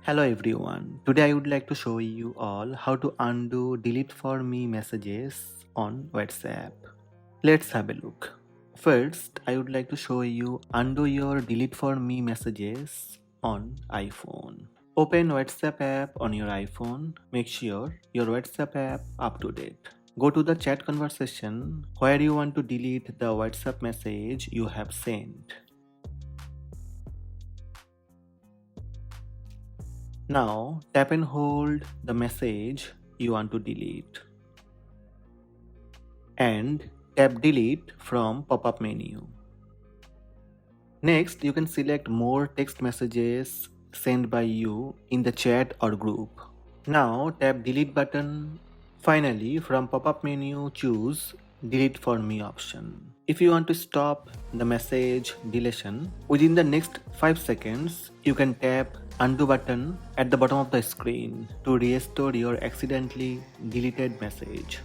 Hello everyone. Today I would like to show you all how to undo delete for me messages on WhatsApp. Let's have a look. First, I would like to show you undo your delete for me messages on iPhone. Open WhatsApp app on your iPhone. Make sure your WhatsApp app up to date. Go to the chat conversation where you want to delete the WhatsApp message you have sent. Now tap and hold the message you want to delete and tap delete from pop-up menu. Next, you can select more text messages sent by you in the chat or group. Now tap delete button. Finally, from pop-up menu choose delete for me option. If you want to stop the message deletion within the next 5 seconds, you can tap undo button at the bottom of the screen to restore your accidentally deleted message.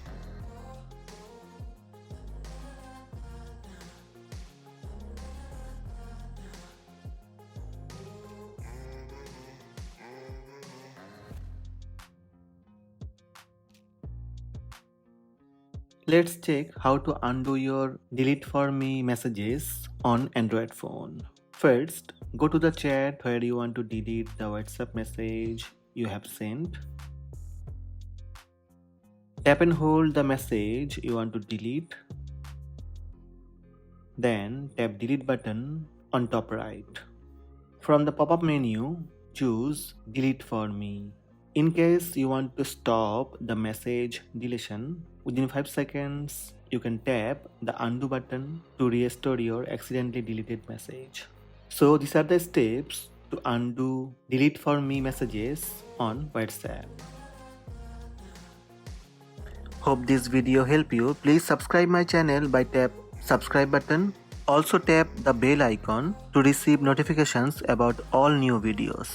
Let's check how to undo your delete for me messages on Android phone. First, go to the chat where you want to delete the WhatsApp message you have sent. Tap and hold the message you want to delete. Then tap delete button on top right. From the pop-up menu, choose delete for me. In case you want to stop the message deletion, within 5 seconds, you can tap the undo button to restore your accidentally deleted message. So these are the steps to undo delete for me messages on WhatsApp. Hope this video helped you. Please subscribe my channel by tap subscribe button. Also tap the bell icon to receive notifications about all new videos.